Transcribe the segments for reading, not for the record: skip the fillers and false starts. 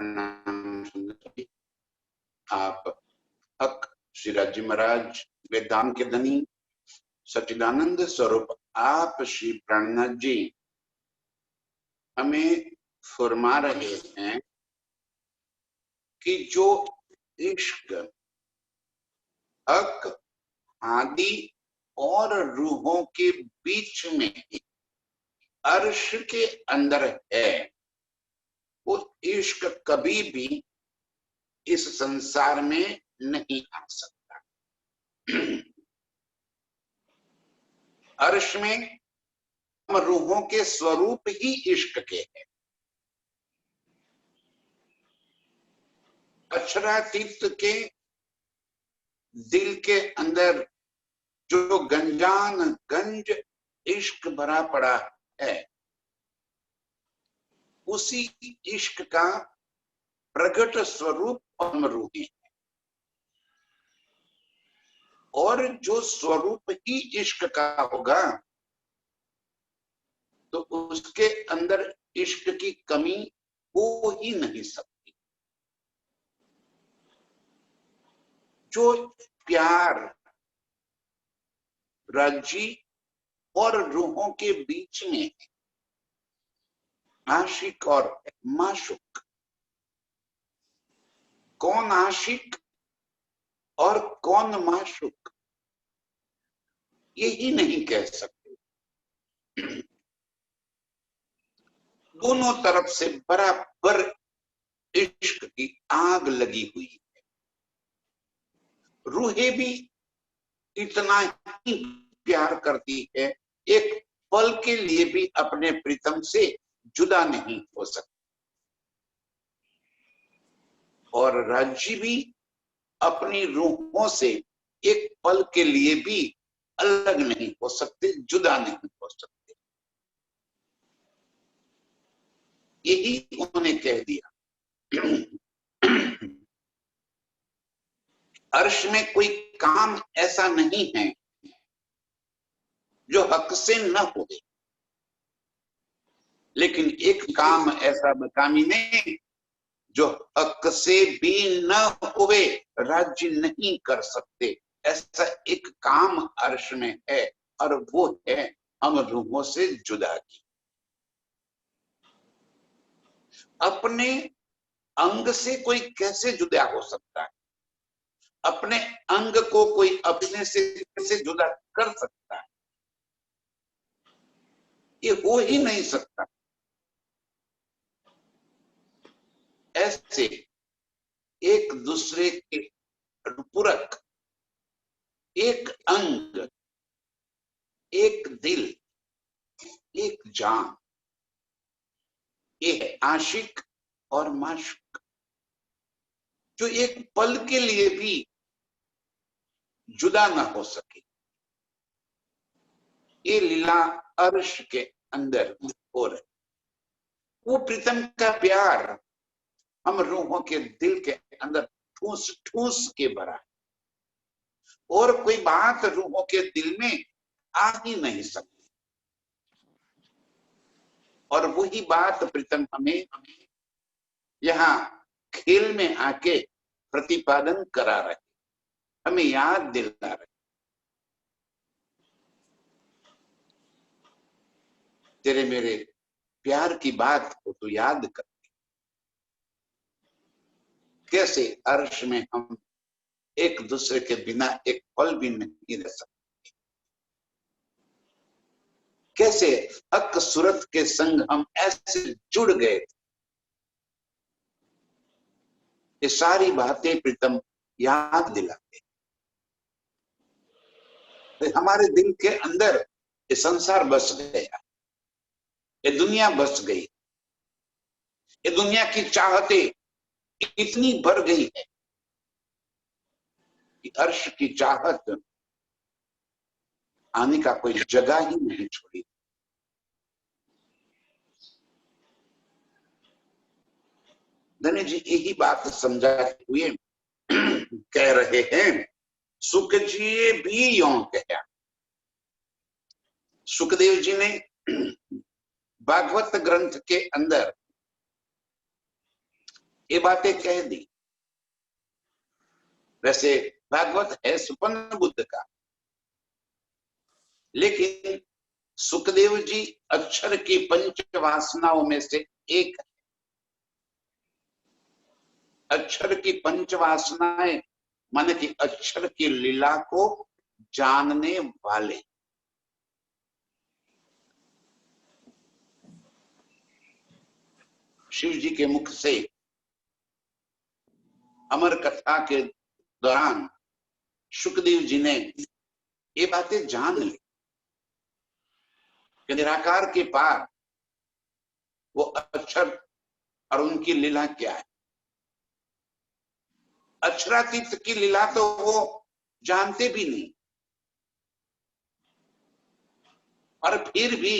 प्रणाम सुंदर जी। आप हक श्री राजी महाराज वेदांत के धनी सच्चिदानंद स्वरूप आप श्री प्राणनाथ जी हमें फरमा रहे हैं कि जो इश्क हक आदि और रूहों के बीच में अर्श के अंदर है, वो इश्क कभी भी इस संसार में नहीं आ सकता। अर्श में रूहों के स्वरूप ही इश्क के हैं। अक्षरातीत के दिल के अंदर जो गंज इश्क भरा पड़ा है, उसी इश्क का प्रकट स्वरूप हम रूही है। और जो स्वरूप ही इश्क का होगा तो उसके अंदर इश्क की कमी हो ही नहीं सकती। जो प्यार राजी और रूहों के बीच में है, आशिक और माशूक, कौन आशिक और कौन माशूक यही नहीं कह सकते। दोनों तरफ से बराबर इश्क की आग लगी हुई है। रूहें भी इतना ही प्यार करती है, एक पल के लिए भी अपने प्रीतम से जुदा नहीं हो सकती। और राज्य भी अपनी रूहों से एक पल के लिए भी अलग नहीं हो सकते, जुदा नहीं हो सकते। यही उन्होंने कह दिया। अर्श में कोई काम ऐसा नहीं है जो हक से न हो, लेकिन एक काम ऐसा मकामी नहीं जो हक से भी न हुए राज्य नहीं कर सकते। ऐसा एक काम अर्श में है और वो है हम रूहों से जुदा की। अपने अंग से कोई कैसे जुदा हो सकता है? अपने अंग को कोई अपने से कैसे जुदा कर सकता है? ये हो ही नहीं सकता। ऐसे एक दूसरे के पूरक, एक अंग, एक दिल, एक जान, ये है आशिक और माशूक, जो एक पल के लिए भी जुदा ना हो सके। ये लीला अर्श के अंदर हो रही। वो प्रीतम का प्यार हम रूहों के दिल के अंदर ठूस ठूस के भरा है, और कोई बात रूहों के दिल में आ ही नहीं सकती। और वही बात प्रीतम हमें यहाँ खेल में आके प्रतिपादन करा रहे, हमें याद दिला रहे। तेरे मेरे प्यार की बात को तो याद कर, कैसे अर्श में हम एक दूसरे के बिना एक पल भी नहीं रह सकते। कैसे हक सूरत के संग हम ऐसे जुड़ गए थे। ये सारी बातें प्रीतम याद दिलाते। हमारे दिल के अंदर ये संसार बस गया, ये दुनिया बस गई, ये दुनिया की चाहतें इतनी भर गई है कि अर्श की चाहत आने का कोई जगह ही नहीं छोड़ी। धनी जी यही बात समझाते हुए कह रहे हैं, सुख जी भी यों कहा। सुखदेव जी ने भागवत ग्रंथ के अंदर ये बातें कह दी। वैसे भागवत है सुपन्न बुद्ध का, लेकिन सुखदेव जी अक्षर की पंच वासनाओं में से एक। अक्षर की पंच वासनाएं माने कि अक्षर की लीला को जानने वाले। शिव जी के मुख से अमर कथा के दौरान सुखदेव जी ने ये बातें जान ली कि निराकार के पार वो अक्षर और उनकी लीला क्या है। अक्षरातीत की लीला तो वो जानते भी नहीं, और फिर भी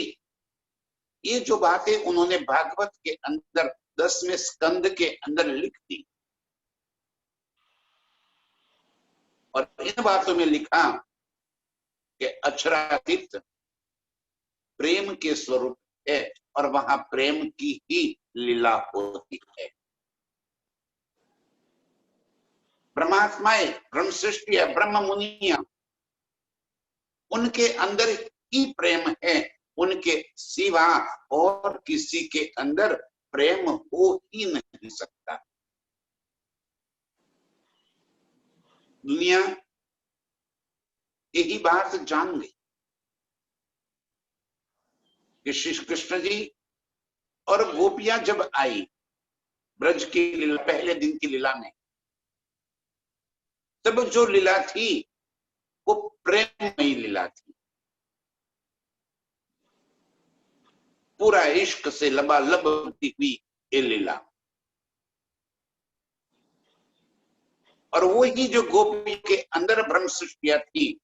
ये जो बातें उन्होंने भागवत के अंदर 10वें स्कंद के अंदर लिख दी, और इन बातों में लिखा कि अक्षरातीत प्रेम के स्वरूप है और वहां प्रेम की ही लीला होती है। ब्रह्मात्माएं, ब्रह्म सृष्टि है, ब्रह्म मुनिया, उनके अंदर ही प्रेम है, उनके सिवा और किसी के अंदर प्रेम हो ही नहीं सकता। दुनिया यही बात जान गई कि श्री कृष्ण जी और गोपियां जब आई ब्रज की लीला, पहले दिन की लीला में, तब जो लीला थी वो प्रेममयी लीला थी। पूरा इश्क से लबालब होती हुई ये लीला, और वो ही जो गोपी के अंदर ब्रह्म सृष्टिया थी,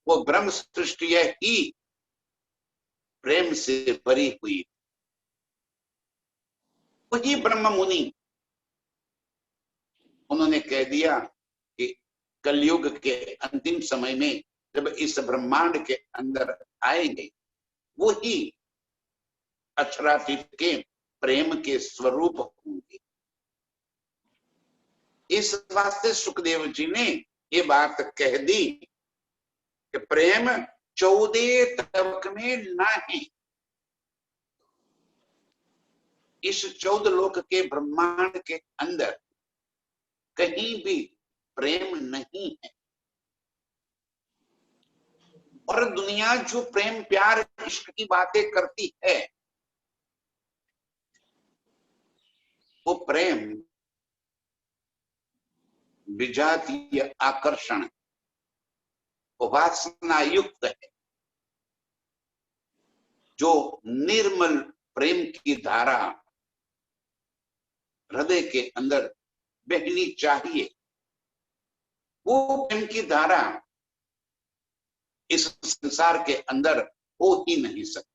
वो ब्रह्म सृष्टिया ही प्रेम से भरी हुई। वही ब्रह्म मुनि उन्होंने कह दिया कि कलयुग के अंतिम समय में जब इस ब्रह्मांड के अंदर आएंगे, वो ही अक्षरातीत के प्रेम के स्वरूप होंगे। इस वास्ते सुखदेव जी ने ये बात कह दी कि प्रेम 14 तबक में नहीं। इस 14 लोक के ब्रह्मांड के अंदर कहीं भी प्रेम नहीं है। और दुनिया जो प्रेम प्यार इश्क की बातें करती है, वो प्रेम विजातीय आकर्षण वासना युक्त है। जो निर्मल प्रेम की धारा हृदय के अंदर बहनी चाहिए, वो प्रेम की धारा इस संसार के अंदर हो ही नहीं सकती।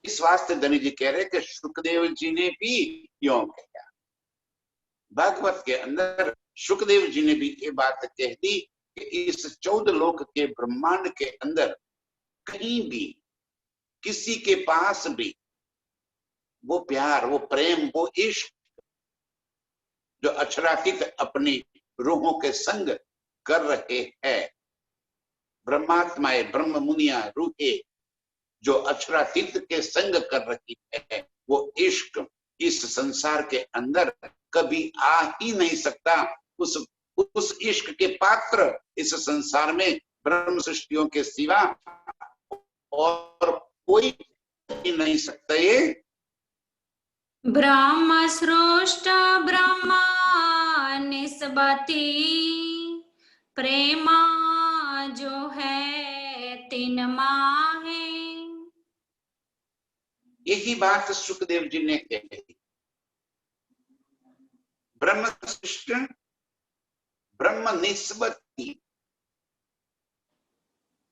इस वास्ते धनी जी कह रहे कि सुखदेव जी ने भी क्यों कहा। भागवत के अंदर सुखदेव जी ने भी ये बात कह दी कि इस 14 लोक के ब्रह्मांड के अंदर कहीं भी किसी के पास भी वो प्यार, वो प्रेम, वो इश्क जो अक्षरातीत अपनी रूहों के संग कर रहे हैं, ब्रह्मात्माएं, ब्रह्म मुनिया, रूहे जो अक्षरातीत के संग कर रही है, वो इश्क इस संसार के अंदर कभी आ ही नहीं सकता। उस इश्क के पात्र इस संसार में ब्रह्म सृष्टियों के सिवा और कोई ही नहीं सकता। ये ब्रह्म सृष्ट ब्रह्म निस्बती प्रेमा जो है तीन माहे। यही बात सुखदेव जी ने कही। ब्रह्म सृष्ट ब्रह्म निस्बती,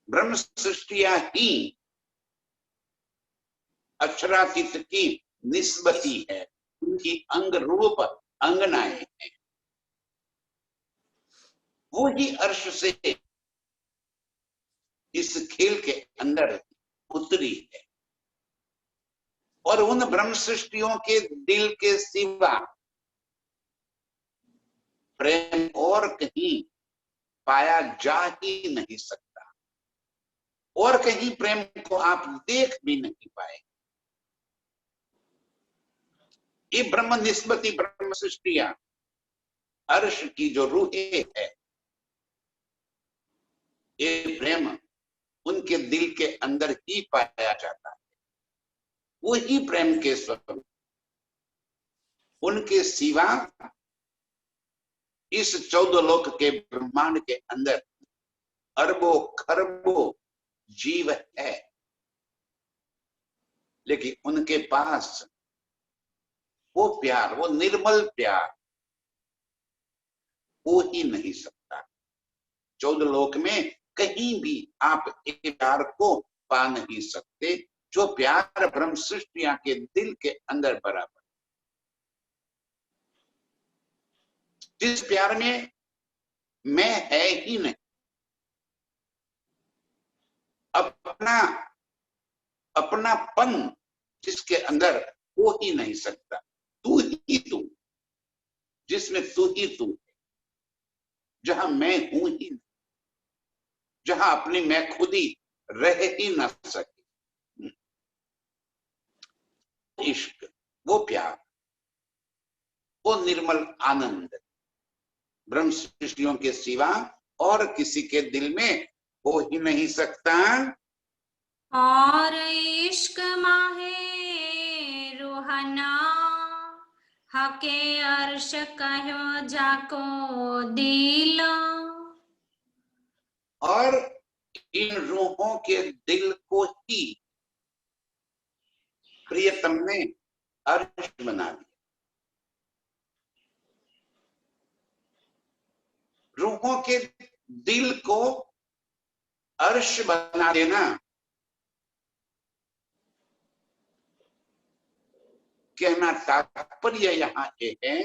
ब्रह्म सृष्टिया ही अक्षरातीत की निस्बती है, उनकी अंग रूप अंगनाएं हैं। वो ही अर्श से इस खेल के अंदर उतरी है। और उन ब्रह्म सृष्टियों के दिल के सिवा प्रेम और कहीं पाया जा ही नहीं सकता, और कहीं प्रेम को आप देख भी नहीं पाए। ये ब्रह्म निस्बती ब्रह्म सृष्टियां, अर्श की जो रूहें है, ये प्रेम उनके दिल के अंदर ही पाया जाता है। वही प्रेम के स्वरूप, उनके सिवा इस 14 लोक के ब्रह्मांड के अंदर अरबों खरबों जीव है, लेकिन उनके पास वो प्यार, वो निर्मल प्यार हो ही नहीं सकता। 14 लोक में कहीं भी आप एक प्यार को पा नहीं सकते जो प्यार ब्रह्म सृष्टियां के दिल के अंदर बराबर। जिस प्यार में मैं है ही नहीं, अपनापन जिसके अंदर हो ही नहीं सकता, तू ही तू, जिसमें तू ही तू है, जहां मैं हूं ही नहीं, जहां अपनी मैं खुद ही रह ही ना सके। इश्क, वो प्यार, वो निर्मल आनंद ब्रह्म सृष्टियों के सिवा और किसी के दिल में हो ही नहीं सकता। और इश्क माहे रूहना हके अर्श कहो जाको दिल। और इन रूहों के दिल को ही प्रियतम ने अर्श बना दिया। रूहों के दिल को अर्श बना देना, कहना तात्पर्य यहां ये है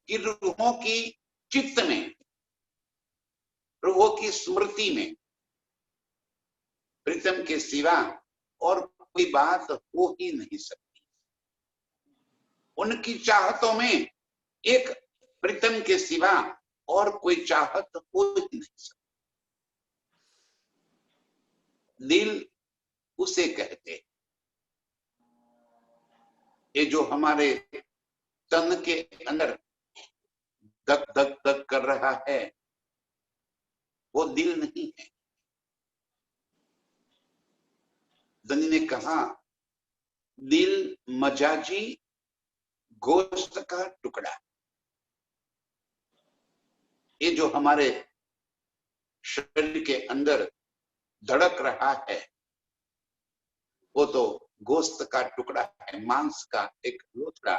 कि रूहों की चित्त में, रूहों की स्मृति में प्रीतम के सिवा और कोई बात हो ही नहीं सकती। उनकी चाहतों में एक प्रीतम के सिवा और कोई चाहत हो ही नहीं सकती। दिल उसे कहते हैं, ये जो हमारे तन के अंदर धक धक धक कर रहा है, वो दिल नहीं है। धनी ने कहा, दिल मजाजी गोश्त का टुकड़ा। ये जो हमारे शरीर के अंदर धड़क रहा है, वो तो गोश्त का टुकड़ा है, मांस का एक लोथड़ा,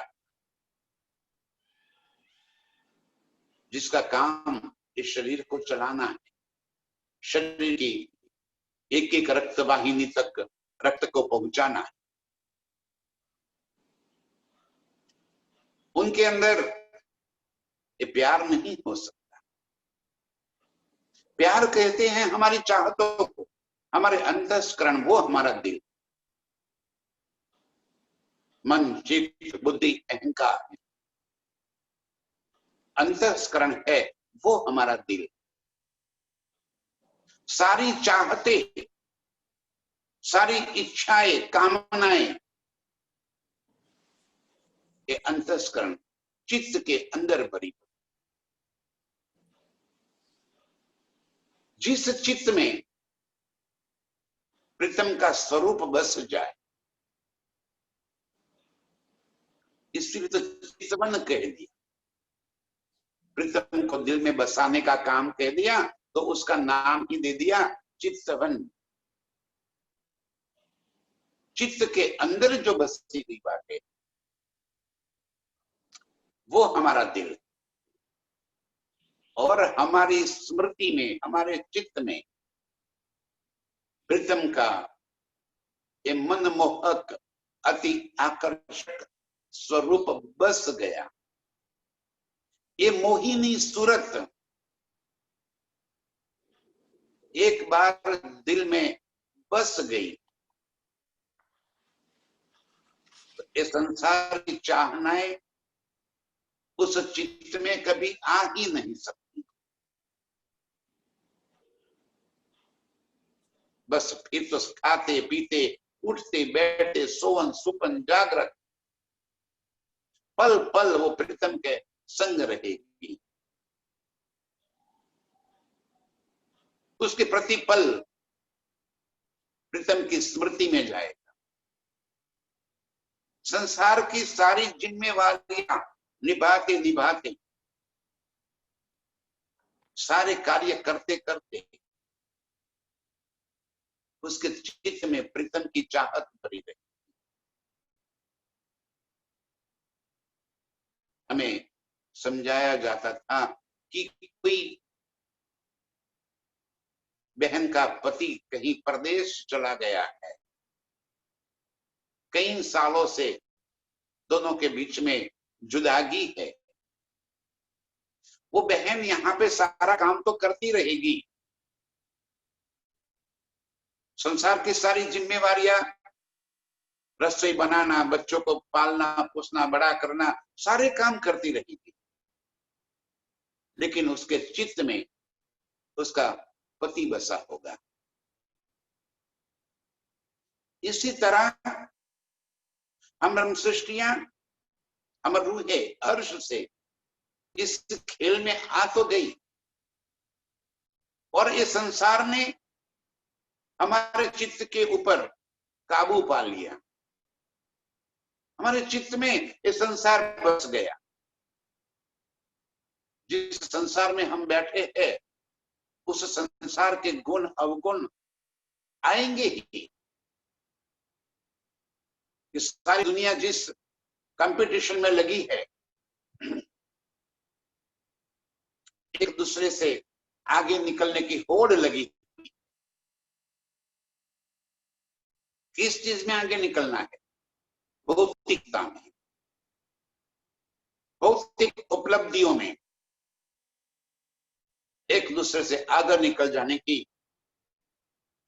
जिसका काम इस शरीर को चलाना है, शरीर की एक एक रक्त वाहिनी तक रक्त को पहुंचाना है। उनके अंदर ये प्यार नहीं हो सकता। प्यार कहते हैं हमारी चाहतों को, हमारे अंतस्करण, वो हमारा दिल, मन चित्त बुद्धि अहंकार, अंतस्करण है वो हमारा दिल। सारी चाहते, सारी इच्छाएं, कामनाएं, ये अंतस्करण चित्त के अंदर भरी। जिस चित्त में प्रीतम का स्वरूप बस जाए, इसलिए तो चितवन कह दिया। प्रीतम को दिल में बसाने का काम कह दिया, तो उसका नाम ही दे दिया चितवन। चित्त के अंदर जो बसी हुई बात है, वो हमारा दिल। और हमारी स्मृति में, हमारे चित्त में प्रीतम का ये मनमोहक अति आकर्षक स्वरूप बस गया। ये मोहिनी सूरत एक बार दिल में बस गई, ये संसार की चाहनाएं उस चित्त में कभी आ ही नहीं सकती। बस फिर तो खाते पीते उठते बैठते सोवन सुपन जागृत पल पल वो प्रीतम के संग रहेगी। उसके प्रति पल प्रीतम की स्मृति में जाएगा। संसार की सारी जिम्मेवारियां निभाते निभाते, सारे कार्य करते करते उसके चित्त में प्रीतम की चाहत भरी रही। हमें समझाया जाता था कि कोई बहन का पति कहीं परदेश चला गया है, कई सालों से दोनों के बीच में जुदागी है, वो बहन यहाँ पे सारा काम तो करती रहेगी, संसार की सारी जिम्मेवारियां, रसोई बनाना, बच्चों को पालना पोसना बड़ा करना, सारे काम करती रहेगी, लेकिन उसके चित्त में उसका पति बसा होगा। इसी तरह हम सृष्टियां, हम रूहें हर्ष से इस खेल में आ तो गई और ये संसार ने हमारे चित्त के ऊपर काबू पा लिया, हमारे चित्त में ये संसार बस गया। जिस संसार में हम बैठे हैं उस संसार के गुण अवगुण आएंगे ही। इस सारी दुनिया जिस कंपटीशन में लगी है, एक दूसरे से आगे निकलने की होड़ लगी, किस चीज में आगे निकलना है? भौतिकता में, भौतिक उपलब्धियों में एक दूसरे से आगे निकल जाने की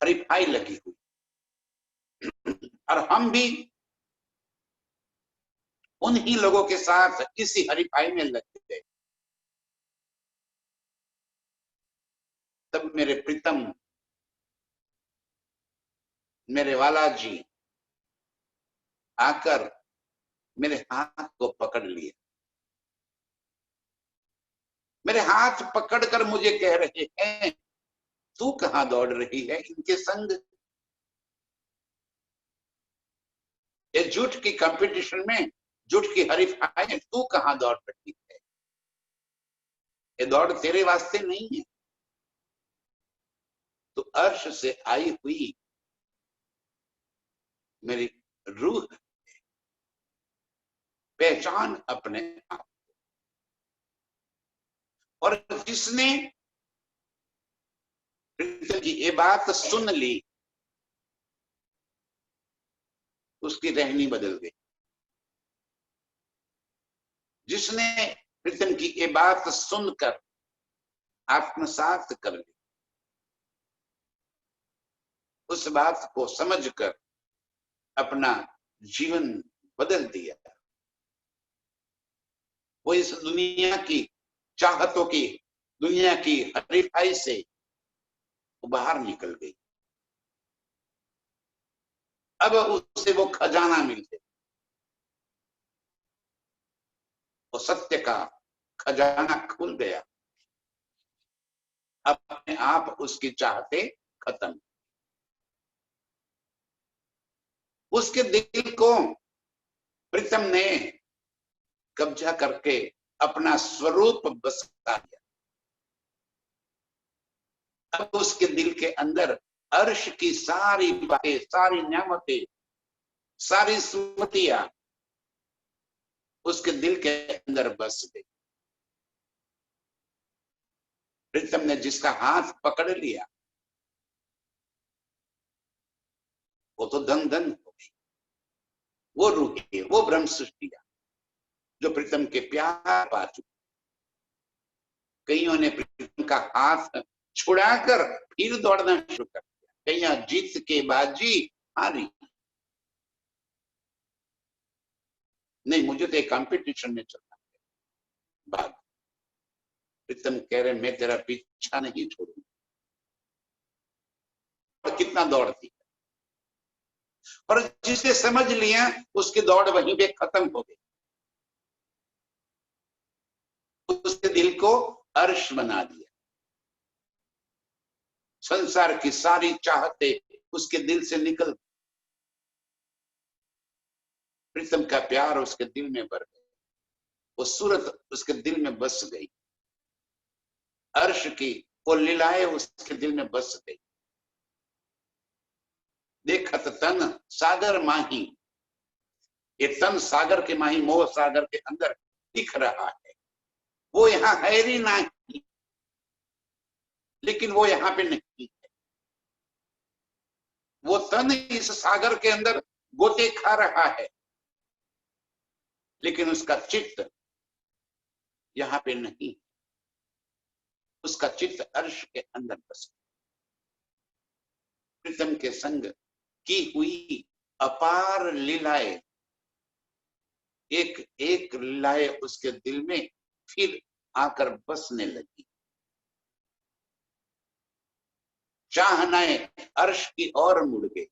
हरिफाई लगी हुई। और हम भी उन्हीं लोगों के साथ इसी हरिफाई में लग गए। तब मेरे प्रीतम, मेरे वाला जी आकर मेरे हाथ को पकड़ लिया, मेरे हाथ पकड़कर मुझे कह रहे हैं, तू कहां दौड़ रही है इनके संग? ये झूठ की कंपटीशन में, झूठ की हरिफाई में तू कहां दौड़ रही है? ये दौड़ तेरे वास्ते नहीं है। तो अर्श से आई हुई मेरी रूह पहचान अपने आप। और जिसने प्रीतम की ये बात सुन ली, उसकी रहनी बदल गई। जिसने प्रीतम की ये बात सुनकर आत्मसात कर ली, उस बात को समझकर अपना जीवन बदल दिया, वो इस दुनिया की चाहतों की, दुनिया की हरिफाई से बाहर निकल गई। अब उससे वो खजाना मिल गया, वो सत्य का खजाना खुल गया। अपने आप उसकी चाहते खत्म। उसके दिल को प्रीतम ने कब्जा करके अपना स्वरूप बसा लिया। अब उसके दिल के अंदर अर्श की सारी बातें, सारी न्यामतें, सारी स्मृतियां उसके दिल के अंदर बस गई। प्रीतम ने जिसका हाथ पकड़ लिया वो तो धन धन हो गई। वो रूहें, वो ब्रह्म सृष्टियां जो प्रीतम के प्यार पा चुकी, कईयों ने प्रीतम का हाथ छुड़ाकर फिर दौड़ना शुरू कर दिया। कईयां जीत के बाजी हारी। नहीं, मुझे तो एक कंपटीशन में चलना है, भाग। प्रीतम कह रहे मैं तेरा पीछा नहीं छोड़ूंगा। और कितना दौड़ती, और जिसे समझ लिया उसकी दौड़ वहीं पे खत्म हो गई। उसके दिल को अर्श बना दिया। संसार की सारी चाहते उसके दिल से निकल, प्रीतम का प्यार उसके दिल में भर गया, वो सूरत उसके दिल में बस गई, अर्श की वो लीलाएं उसके दिल में बस गई। देखत तन सागर माही, ये तन सागर के माही, मोह सागर के अंदर दिख रहा है। वो यहाँ है ही नहीं, लेकिन वो यहाँ पे नहीं है। वो तन इस सागर के अंदर गोते खा रहा है, लेकिन उसका चित्त यहाँ पे नहीं। उसका चित्त अर्श के अंदर बस। प्रीतम के संग की हुई अपार लीलाएं, एक एक लीलाएं उसके दिल में फिर आकर बसने लगी। चाहनाएं अर्श की ओर मुड़ गई।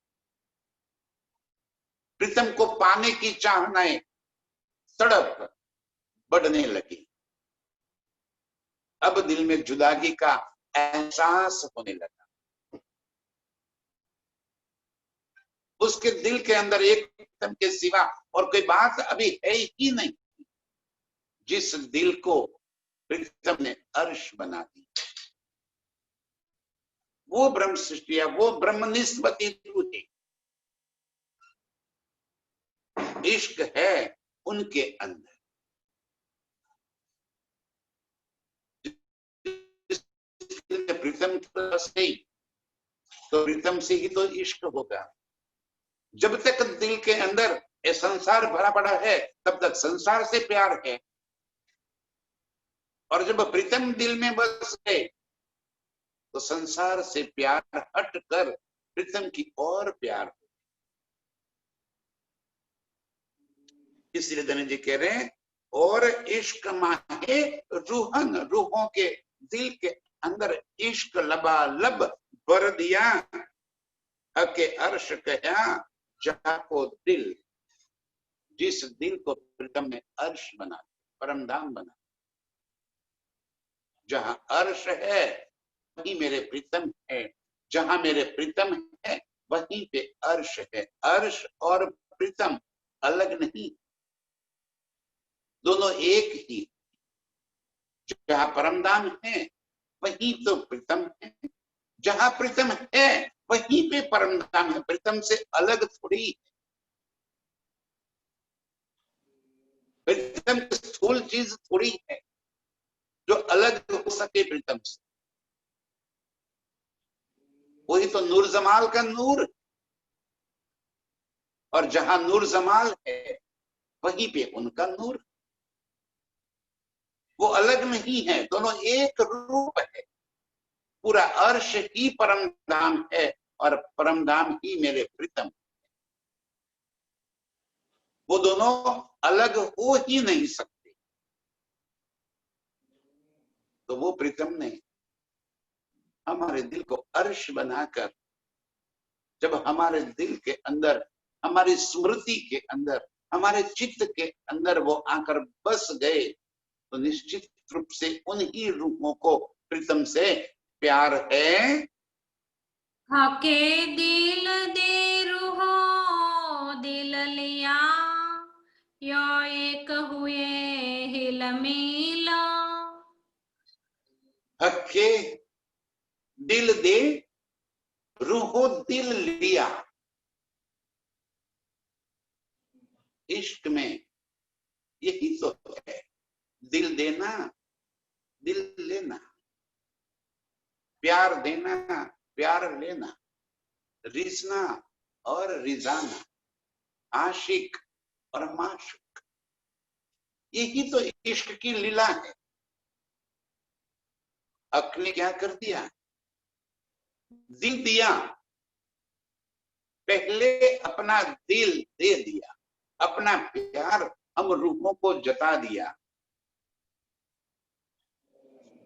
प्रीतम को पाने की चाहनाएं तड़प बढ़ने लगी। अब दिल में जुदागी का एहसास होने लगा। उसके दिल के अंदर एक प्रीतम के सिवा और कोई बात अभी है ही नहीं, जिस दिल को प्रीतम ने अर्श बना दी। वो ब्रह्म सृष्टि है, वो ब्रह्मनिस्बती रूह, इश्क है उनके अंदर। प्रीतम से तो प्रीतम से ही तो इश्क होगा। जब तक दिल के अंदर ये संसार भरा पड़ा है तब तक संसार से प्यार है, और जब प्रीतम दिल में बस गए तो संसार से प्यार हट कर प्रीतम की और प्यार हो। इसलिए धनी जी कह रहे हैं, और इश्क माहे रूहन, रूहों के दिल के अंदर इश्क लबालब भर दिया। हके अर्श कहा जाको दिल, जिस दिल को प्रीतम ने अर्श बना, परमधाम बना। जहां अर्श है वहीं मेरे प्रीतम है, जहां मेरे प्रीतम है वहीं पे अर्श है। अर्श और प्रीतम अलग नहीं, दोनों एक ही। जहां परमधाम है वहीं तो प्रीतम है, जहां प्रीतम है वहीं पे परमधाम है। प्रीतम से अलग थोड़ी, प्रीतम स्थूल चीज थोड़ी है जो अलग हो सके प्रीतम से। वही तो नूर जमाल का नूर, और जहां नूर जमाल है वहीं पे उनका नूर। वो अलग नहीं है, दोनों एक रूप है। पूरा अर्श ही परमधाम है और परमधाम ही मेरे प्रीतम। वो दोनों अलग हो ही नहीं सकते। तो वो प्रीतम ने हमारे दिल को अर्श बनाकर, जब हमारे दिल के अंदर, हमारी स्मृति के अंदर, हमारे चित्त के अंदर वो आकर बस गए, तो निश्चित रूप से उन्हीं रूपों को प्रीतम से प्यार है। हके दिल दे रूहो दिल लिया, यो एक हुए हिल मिला। हके दिल दे रूहो दिल लिया। इश्क में यही तो है, दिल देना, दिल लेना, प्यार देना, प्यार लेना, रिझना और रिझाना, आशिक और माशूक, यही तो इश्क की लीला है। हक ने क्या कर दिया, दिल दिया, पहले अपना दिल दे दिया, अपना प्यार हम रूहों को जता दिया।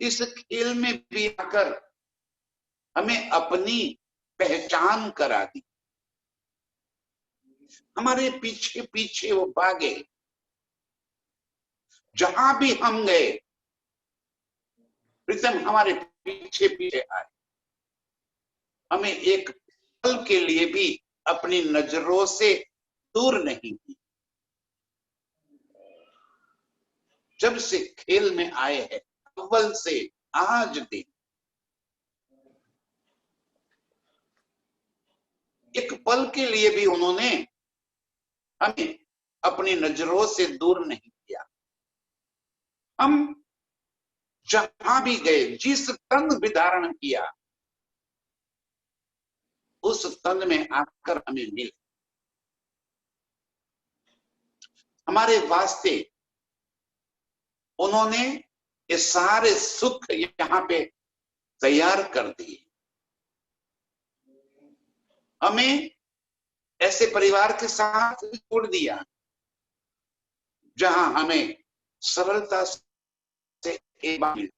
इस खेल में भी आकर हमें अपनी पहचान करा दी। हमारे पीछे पीछे वो भागे, जहां भी हम गए प्रीतम हमारे पीछे पीछे आए। हमें एक पल के लिए भी अपनी नजरों से दूर नहीं की। जब से खेल में आए हैं, अव्वल से आज दिन, एक पल के लिए भी उन्होंने हमें अपनी नजरों से दूर नहीं किया। हम जहां भी गए, जिस तन भी धारण किया, उस तन में आकर हमें मिले। हमारे वास्ते उन्होंने ये सारे सुख यहाँ पे तैयार कर दिए। हमें ऐसे परिवार के साथ जोड़ दिया जहां हमें सरलता से एक बात मिले।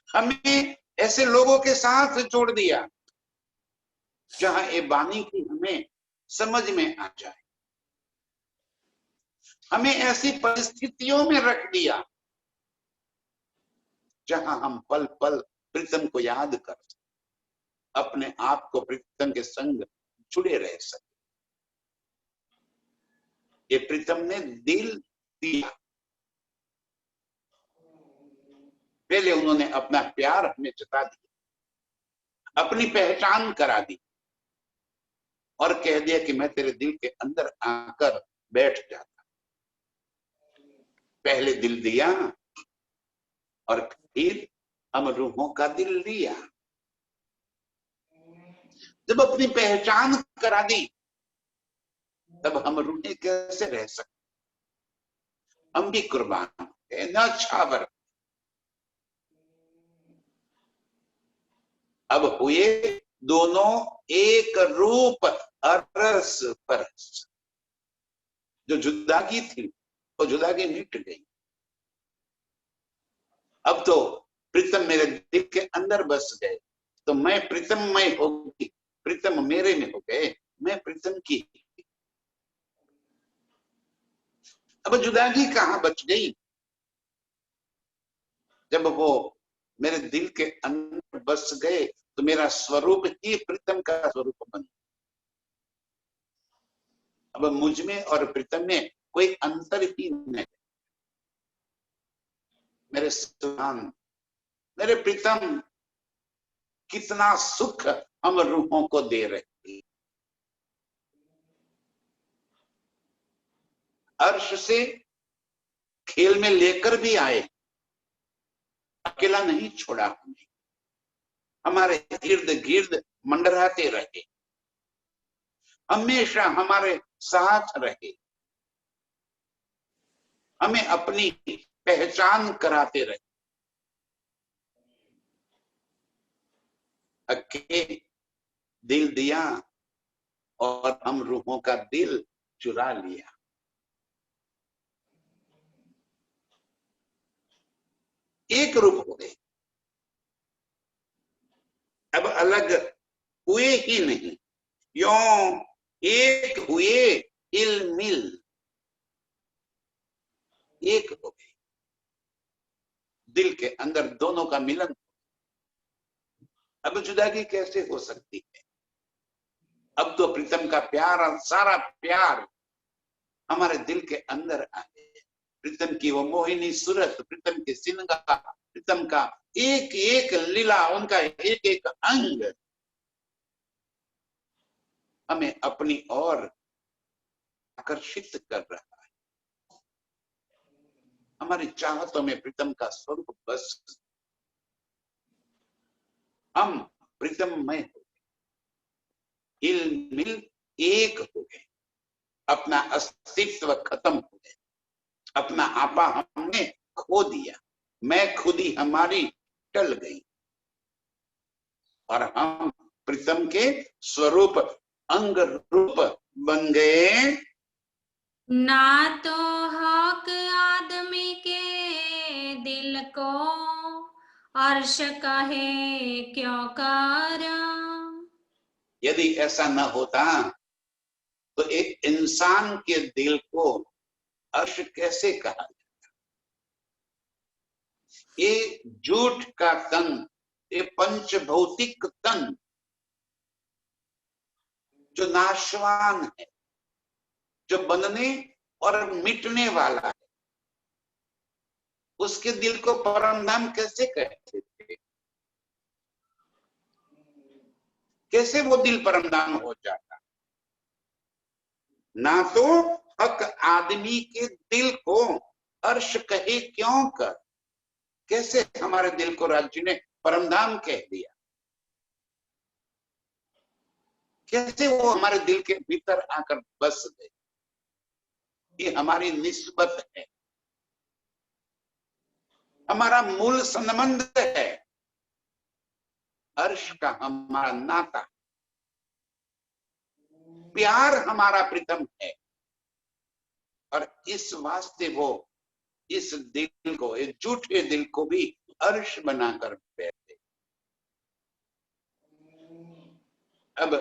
हमें ऐसे लोगों के साथ जोड़ दिया जहां ये वाणी की हमें समझ में आ जाए। हमें ऐसी परिस्थितियों में रख दिया जहां हम पल पल प्रीतम को याद कर अपने आप को प्रीतम के संग जुड़े रह सके। ये प्रीतम ने दिल दिया। पहले उन्होंने अपना प्यार हमें जता दिया, अपनी पहचान करा दी और कह दिया कि मैं तेरे दिल के अंदर आकर बैठ जाता। पहले दिल दिया और फिर हम रूहों का दिल लिया। जब अपनी पहचान करा दी तब हम रूहें कैसे रह सकते। हम भी कुर्बान है न छावर। अब हुए दोनों एक रूप अरस परस। जो जुदागी थी वो जुदागी मिट गई। अब तो प्रीतम मेरे दिल के अंदर बस गए, तो मैं प्रीतममय होगी, प्रीतम मेरे में हो गए, मैं प्रीतम की। अब जुदागी कहां बच गई? जब वो मेरे दिल के अंदर बस गए तो मेरा स्वरूप ही प्रीतम का स्वरूप बन। अब मुझ में और प्रीतम में कोई अंतर ही नहीं। मेरे सुहान, मेरे प्रीतम, कितना सुख हम रूहों को दे रहे हैं। अर्श से खेल में लेकर भी आए, अकेला नहीं छोड़ा हमें, हमारे इर्द गिर्द मंडराते रहे, हमेशा हमारे साथ रहे, हमें अपनी पहचान कराते रहे। अके दिल दिया और हम रूहों का दिल चुरा लिया। एक रूप हो गए, अब अलग हुए ही नहीं, यों एक हुए इलमिल, एक हो गए। दिल के अंदर दोनों का मिलन। अब जुदागी कैसे हो सकती है? अब तो प्रीतम का प्यार, सारा प्यार हमारे दिल के अंदर आ गया। प्रीतम की वो मोहिनी सूरत, प्रीतम के सिनगा, प्रीतम का एक एक लीला, उनका एक एक अंग हमें अपनी ओर आकर्षित कर रहा है। हमारी चाहतों में प्रीतम का स्वरूप बस। हम प्रीतममय हो गए, इलमिल एक हो गए, अपना अस्तित्व खत्म हो गया, अपना आपा हमने खो दिया, मैं खुदी हमारी टल गई और हम प्रीतम के स्वरूप अंग रूप बन गए। ना तो हक आदमी के दिल को अर्श कहे क्यों कर। यदि ऐसा न होता तो एक इंसान के दिल को अर्श कैसे कहा? ये झूठ का तन, ये पंचभौतिक तन जो नाशवान है, जो बनने और मिटने वाला है, उसके दिल को परम धाम कैसे कहते थे? कैसे वो दिल परम धाम हो जाता? ना तो हक आदमी के दिल को अर्श कहे क्यों कर। कैसे हमारे दिल को राज्य ने परम धाम कह दिया? कैसे वो हमारे दिल के भीतर आकर बस गए? ये हमारी निस्बत है, हमारा मूल संबंध है, अर्श का हमारा नाता, प्यार हमारा प्रीतम है। और इस वास्ते वो इस दिल को, इस झूठे दिल को भी अर्श बनाकर बैठे। अब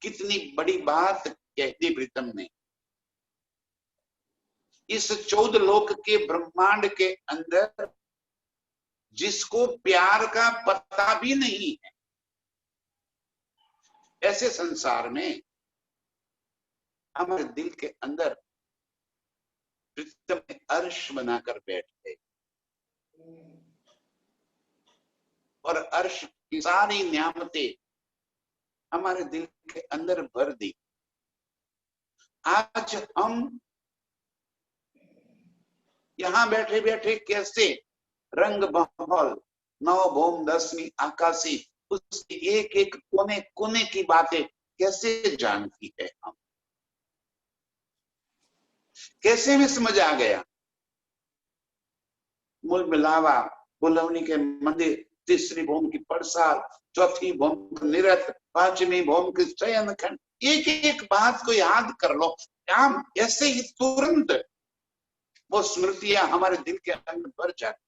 कितनी बड़ी बात कहती प्रीतम ने। इस 14 लोक के ब्रह्मांड के अंदर जिसको प्यार का पता भी नहीं है, ऐसे संसार में हमारे दिल के अंदर प्रीतम अर्श बनाकर बैठ गए और अर्श की सारी नियामतें हमारे दिल के अंदर भर दी। आज हम यहां बैठे बैठे कैसे रंग बहल, नौ भौम दसवीं आकाशी, उसके एक एक कोने कोने की बातें कैसे जानती है हम, कैसे में समझ आ गया। मूल मिलावा, बुलवनी के मंदिर, तीसरी भौम की पड़साल, चौथी भौम का निरत, पांचवी भौम के शयन खंड, एक एक बात को याद कर लो। हम ऐसे ही तुरंत वो स्मृतियां हमारे दिल के अंदर भर जाती।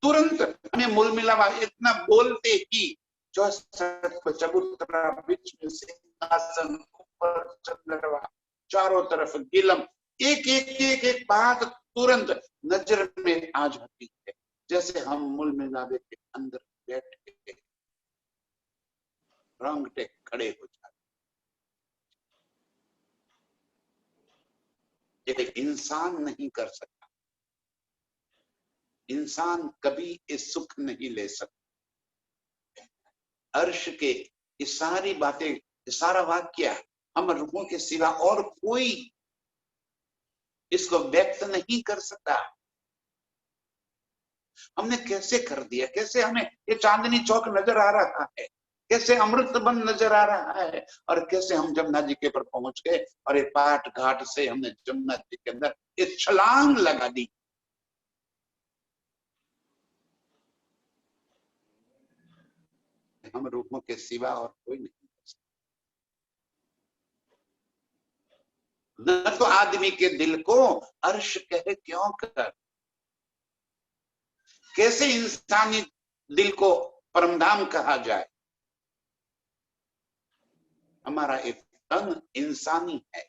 तुरंत हमें मूल मिलावा इतना बोलते ही 64 चबूतरा, बीच में सिंहासन, ऊपर चंद्रमा, चारों तरफ गिलम, एक एक एक एक बात तुरंत नजर में आ जाती है। जैसे हम मूल मिलावे के अंदर बैठ के रोंगटे खड़े हो जाते। ये इंसान नहीं कर सकता, इंसान कभी ये सुख नहीं ले सकता। अर्श के ये सारी बातें, ये सारा वाक्य हम रूहों के सिवा और कोई इसको व्यक्त नहीं कर सकता। हमने कैसे कर दिया, कैसे हमें ये चांदनी चौक नजर आ रहा है, कैसे अमृत बन नजर आ रहा है, और कैसे हम जमुना जी के पर पहुंच गए और ये पाट घाट से हमने जमुना जी के अंदर एक छलांग लगा दी। हम रूपों के सिवा और कोई नहीं कर सकता। न तो आदमी के दिल को अर्श कहे क्यों कर। कैसे इंसानी दिल को परमधाम कहा जाए। हमारा एक तन इंसानी है,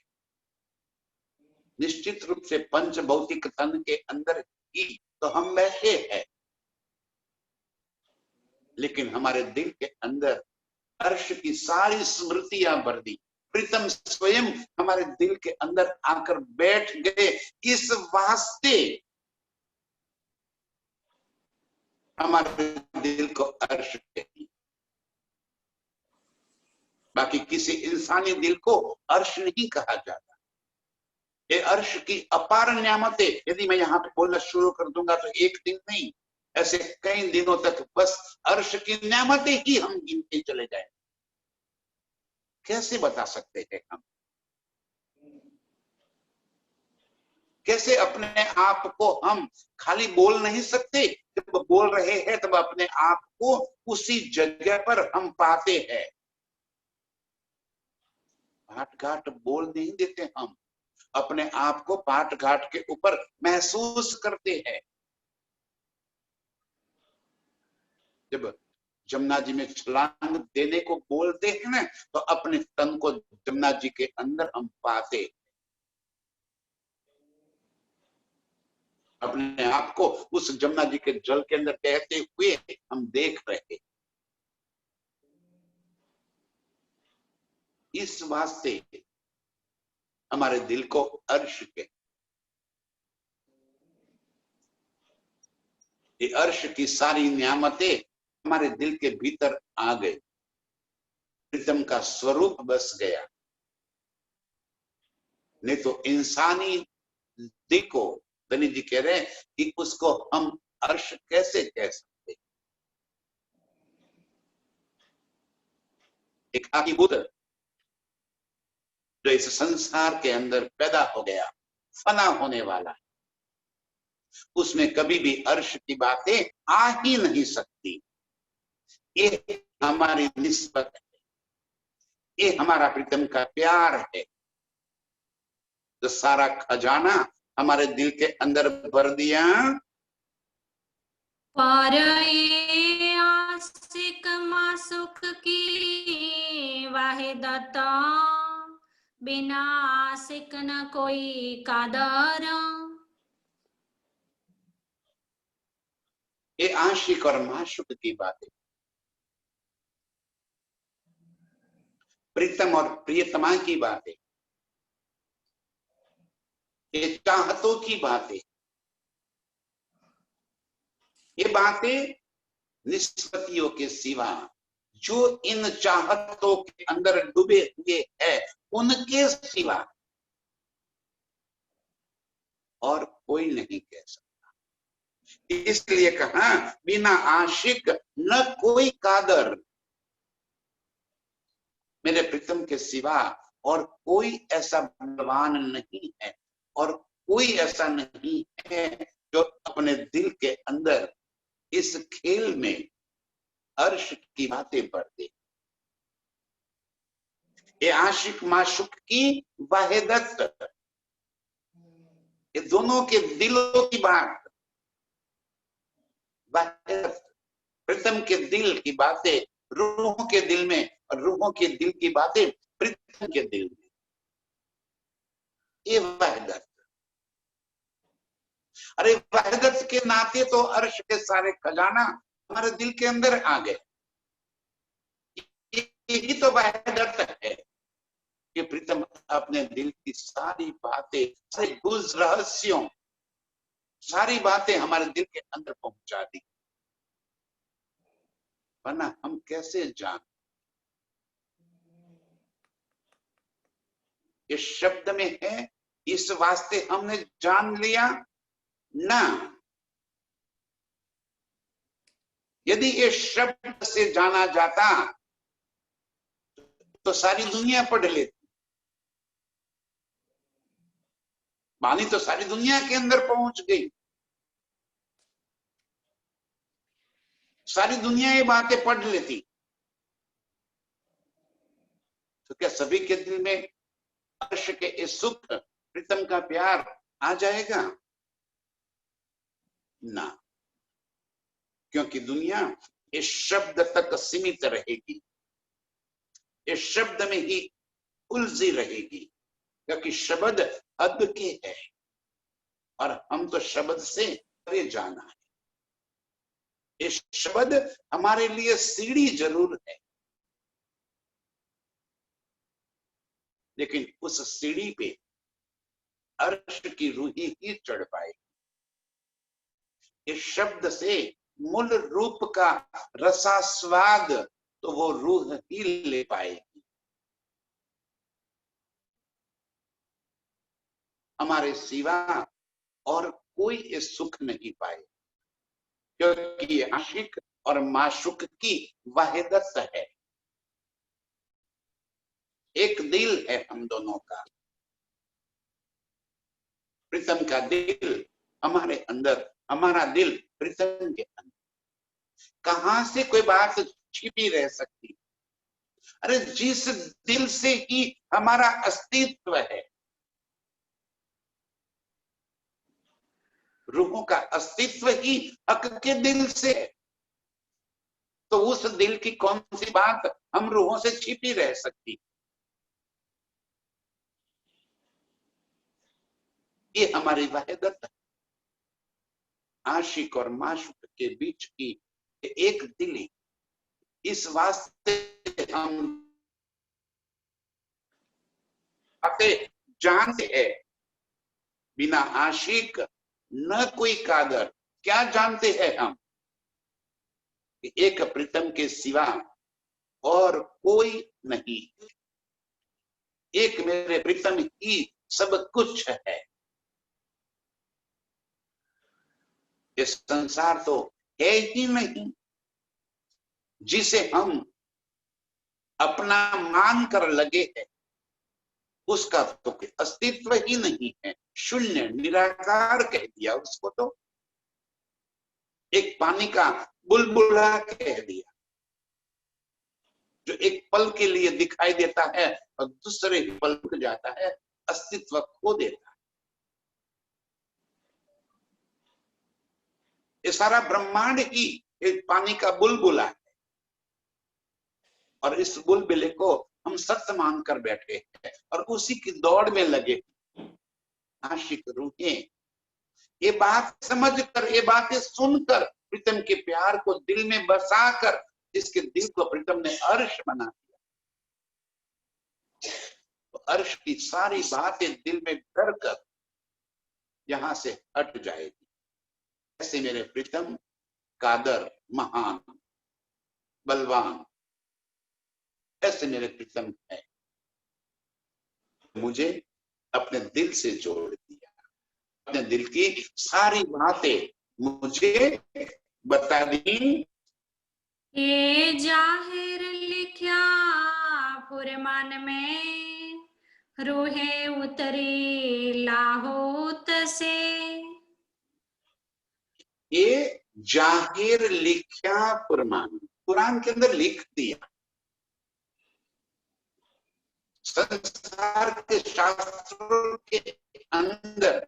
निश्चित रूप से पंच भौतिक तन के अंदर ही तो हम बैठे हैं, लेकिन हमारे दिल के अंदर अर्श की सारी स्मृतियां भर दी। प्रीतम स्वयं हमारे दिल के अंदर आकर बैठ गए। इस वास्ते हमारे दिल को अर्श कहती। बाकी किसी इंसानी दिल को अर्श नहीं कहा जाता। ये अर्श की अपार नियामतें यदि मैं यहाँ पे बोलना शुरू कर दूंगा तो एक दिन नहीं, ऐसे कई दिनों तक बस अर्श की नियामतें ही हम गिनते चले जाए। कैसे बता सकते हैं हम, कैसे अपने आप को हम खाली बोल नहीं सकते। जब बोल रहे हैं तब अपने आप को उसी जगह पर हम पाते हैं। घाट घाट बोल नहीं देते हम, अपने आप को पाट घाट के ऊपर महसूस करते हैं। जब जमुना जी में छलांग देने को बोलते हैं ना, तो अपने तन को जमुना जी के अंदर हम पाते, अपने आप को उस जमुना जी के जल के अंदर बहते हुए हम देख रहे। इस वास्ते हमारे दिल को अर्श के, ये अर्श की सारी नियामतें हमारे दिल के भीतर आ गई, प्रीतम का स्वरूप बस गया। नहीं तो इंसानी दिल को धनी जी कह रहे हैं कि उसको हम अर्श कैसे कह सकते। एक आदिभूत जो इस संसार के अंदर पैदा हो गया, फना होने वाला है, उसमें कभी भी अर्श की बातें आ ही नहीं सकती। ये हमारी निस्बत है, ये हमारा प्रीतम का प्यार है, जो सारा खजाना हमारे दिल के अंदर भर दिया। पर ये आशिक मासुक की वाहिदता, बिना आशिक न कोई कादर। ये आशिक और माशुक की बातें, प्रीतम और प्रियतमा की बातें, ये चाहतों की बातें, ये बातें निष्पत्तियों के सिवा जो इन चाहतों के अंदर डूबे हुए है, उनके सिवा और कोई नहीं कह सकता। इसलिए कहा बिना आशिक न कोई कादर, मेरे प्रीतम के सिवा और कोई ऐसा बलवान नहीं है, और कोई ऐसा नहीं है जो अपने दिल के अंदर इस खेल में अर्श की बातें भर दे। ये आशिक माशुक की वाहिदत, ये दोनों के दिलों की बात, वाहिदत, प्रीतम के दिल की बातें रूहों के दिल में, और रूहों के दिल की बातें प्रीतम के दिल में, ये वाहिदत। अरे वाहिदत के नाते तो अर्श के सारे खजाना हमारे दिल के अंदर आ गए। यही तो वाहिदत है कि प्रीतम अपने दिल की सारी बातें, सारे गुज रहस्यों, सारी बातें हमारे दिल के अंदर पहुंचा दी, वरना हम कैसे जान। इस शब्द में है, इस वास्ते हमने जान लिया ना। यदि इस शब्द से जाना जाता तो सारी दुनिया पढ़ लेती, वाणी तो सारी दुनिया के अंदर पहुंच गई, सारी दुनिया ये बातें पढ़ लेती। तो क्या सभी के दिल में अर्श के इस सुख, प्रीतम का प्यार आ जाएगा? ना, क्योंकि दुनिया इस शब्द तक सीमित रहेगी, इस शब्द में ही उलझी रहेगी, क्योंकि शब्द अद के है और हम तो शब्द से परे जाना है। इस शब्द हमारे लिए सीढ़ी जरूर है, लेकिन उस सीढ़ी पे अर्श की रूही ही चढ़ पाएगी। इस शब्द से मूल रूप का रसास्वाद तो वो रूह ही ले पाएगी, हमारे सिवा और कोई ये सुख नहीं पाएगा, क्योंकि ये आशिक और माशुक की वाहिदत है। एक दिल है हम दोनों का, प्रीतम का दिल हमारे अंदर, हमारा दिल प्रीतम के अंदर। कहां से कोई बात छिपी रह सकती? अरे जिस दिल से ही हमारा अस्तित्व है, रूहों का अस्तित्व ही हक के दिल से है, तो उस दिल की कौन सी बात हम रूहों से छिपी रह सकती। ये हमारी वहदत है। आशिक और माशूक के बीच की एक दिली, इस वास्ते हम बातें जानते हैं। बिना आशिक न कोई कादर। क्या जानते हैं हम? एक प्रीतम के सिवा और कोई नहीं, एक मेरे प्रीतम ही सब कुछ है। ये संसार तो है ही नहीं, जिसे हम अपना मान कर लगे हैं, उसका तो कोई अस्तित्व ही नहीं है। शून्य, निराकार कह दिया उसको तो। एक पानी का बुलबुला कह दिया, जो एक पल के लिए दिखाई देता है और दूसरे पल रुक जाता है, अस्तित्व खो देता है। ये सारा ब्रह्मांड ही एक पानी का बुलबुला है, और इस बुलबुले को हम सत्य मानकर बैठे हैं और उसी की दौड़ में लगे। आशिक रूहें ये बात समझकर, ये बातें सुनकर, प्रीतम के प्यार को दिल में बसाकर, इसके दिल को प्रीतम ने अर्श बना दिया। तो अर्श की सारी बातें दिल में भर कर यहां से हट जाएगी। ऐसे मेरे प्रीतम कादर, महान, बलवान, ऐसे मेरे प्रीतम है। मुझे अपने दिल से जोड़ दिया, अपने दिल की सारी बातें मुझे बता दी। ये जाहिर लिख्या फुरमान में, रूहे उतरी लाहौत से। ये जाहिर लिख्या फुरमान, कुरान के अंदर लिख दिया। संसार के शास्त्रों के अंदर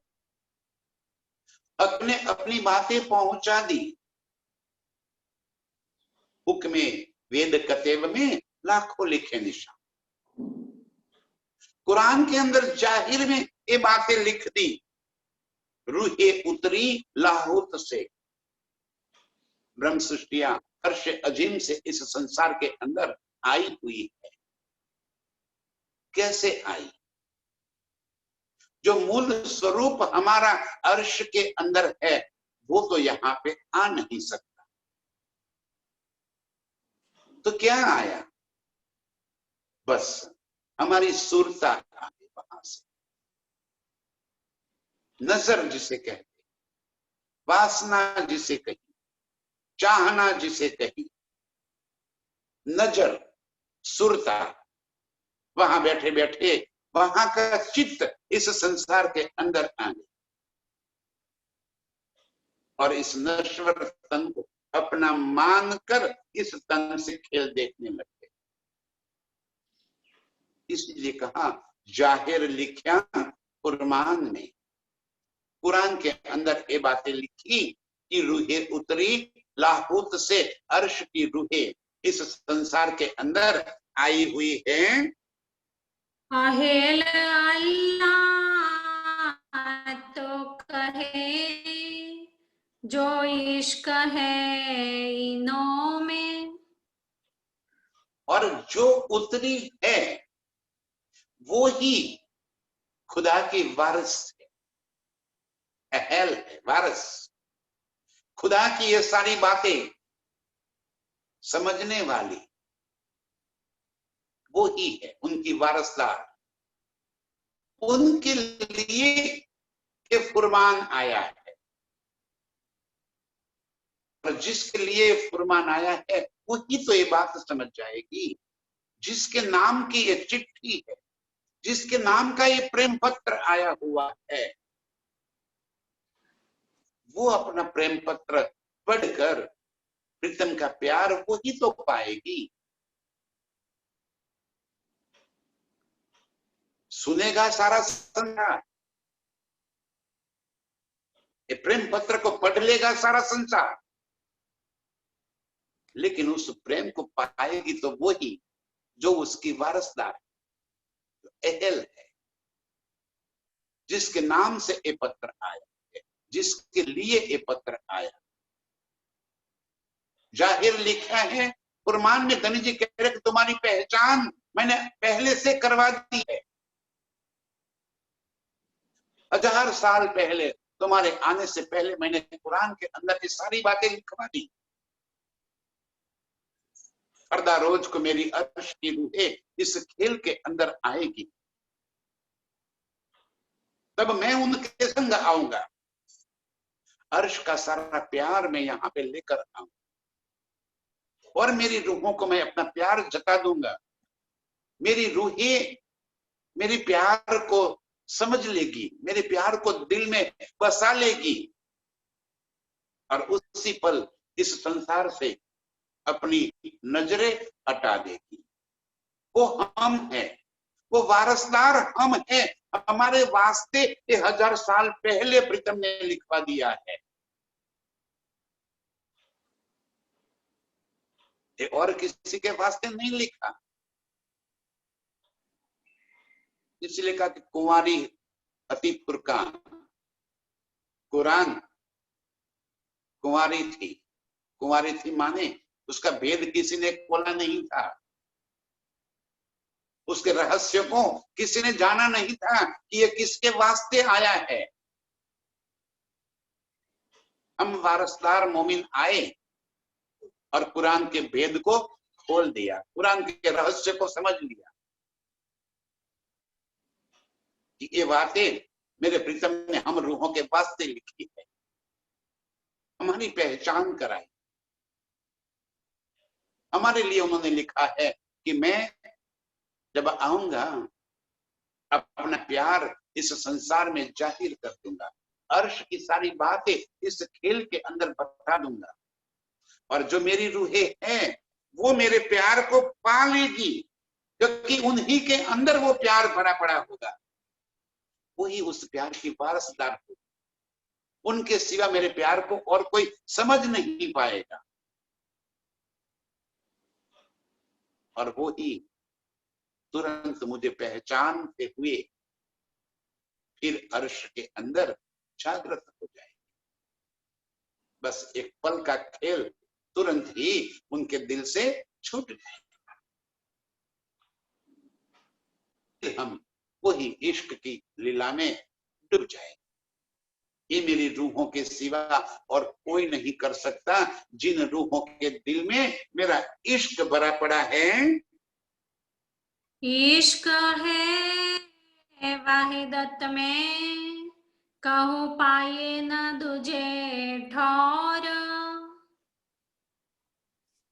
अपने अपनी बातें पहुंचा दी। हुक्मे वेद कतेब में लाखों लिखे निशान। कुरान के अंदर जाहिर में ये बातें लिख दी। रूहे उतरी लाहौत से, ब्रह्म सृष्टियां अर्श अजीम से इस संसार के अंदर आई हुई है। कैसे आई? जो मूल स्वरूप हमारा अर्श के अंदर है, वो तो यहाँ पे आ नहीं सकता। तो क्या आया? बस हमारी सुरता आ गई वहां से। नजर जिसे कहते, वासना जिसे कही, चाहना जिसे कही, नजर, सुरता, वहां बैठे बैठे वहां का चित्त इस संसार के अंदर आ गया और इस नश्वर तन को अपना मानकर इस तन से खेल देखने लगे। इसलिए कहा जाहिर लिख्या कुरान में। कुरान के अंदर ये बातें लिखी कि रूहें उतरी लाहौत से, अर्श की रूहें इस संसार के अंदर आई हुई हैं। अहेल अल्लाह तो कहे, जो इश्क है इनों में। और जो उतरी है वो ही खुदा की वारिस है, अहल है, वारिस। खुदा की ये सारी बातें समझने वाली वो ही है, उनकी वारसदार। उनके लिए ये फुरमान आया है, और जिसके लिए फुरमान आया है वही तो ये बात समझ जाएगी। जिसके नाम की ये चिट्ठी है, जिसके नाम का ये प्रेम पत्र आया हुआ है, वो अपना प्रेम पत्र पढ़कर प्रीतम का प्यार वही तो पाएगी। सुनेगा सारा संसार, ये प्रेम पत्र को पढ़ लेगा सारा संसार, लेकिन उस प्रेम को पाएगी तो वो ही जो उसकी वारसदार है, अहल है, जिसके नाम से ये पत्र आया है, जिसके लिए ये पत्र आया। जाहिर लिखा है, कुरबान में गनी जी कह रहे कि तुम्हारी पहचान मैंने पहले से करवा दी है। 1000 साल पहले, तुम्हारे आने से पहले मैंने कुरान के अंदर ये सारी बातें लिखवा दी। पर्दा रोज को मेरी अर्श की रूहें इस खेल के अंदर आएगी, तब मैं उनके संग आऊंगा। अर्श का सारा प्यार मैं यहाँ पे लेकर आऊंगा और मेरी रूहों को मैं अपना प्यार जता दूंगा। मेरी रूहें मेरी प्यार को समझ लेगी, मेरे प्यार को दिल में बसा लेगी और उसी पल इस संसार से अपनी नजरें हटा देगी। वो हम हैं, वो वारसदार हम हैं। हमारे वास्ते ये 1000 साल पहले प्रीतम ने लिखवा दिया है। ये और किसी के वास्ते नहीं लिखा। इसलिए कहा कि कुंवारी अति फुरकान, कुरान कुंवारी थी। कुंवारी थी माने उसका भेद किसी ने खोला नहीं था, उसके रहस्य को किसी ने जाना नहीं था कि ये किसके वास्ते आया है। हम वारसदार मोमिन आए और कुरान के भेद को खोल दिया, कुरान के रहस्य को समझ लिया कि ये बातें मेरे प्रीतम ने हम रूहों के वास्ते लिखी है, हमारी पहचान कराई। हमारे लिए उन्होंने लिखा है कि मैं जब आऊंगा अपना प्यार इस संसार में जाहिर कर दूंगा, अर्श की सारी बातें इस खेल के अंदर बता दूंगा और जो मेरी रूहें हैं वो मेरे प्यार को पा लेगी, क्योंकि उन्हीं के अंदर वो प्यार भरा पड़ा होगा। वही उस प्यार की वारसदार होगी। उनके सिवा मेरे प्यार को और कोई समझ नहीं पाएगा। और वो ही तुरंत मुझे पहचानते हुए फिर अर्श के अंदर जागृत हो जाएगी। बस एक पल का खेल तुरंत ही उनके दिल से छूट जाएगा। हम वही इश्क की लीला में डूब जाएंगे। ये मेरी रूहों के सिवा और कोई नहीं कर सकता। जिन रूहों के दिल में मेरा इश्क भरा पड़ा है, इश्क है वाहिदत में, कहूँ पाए न दूजे ठौर।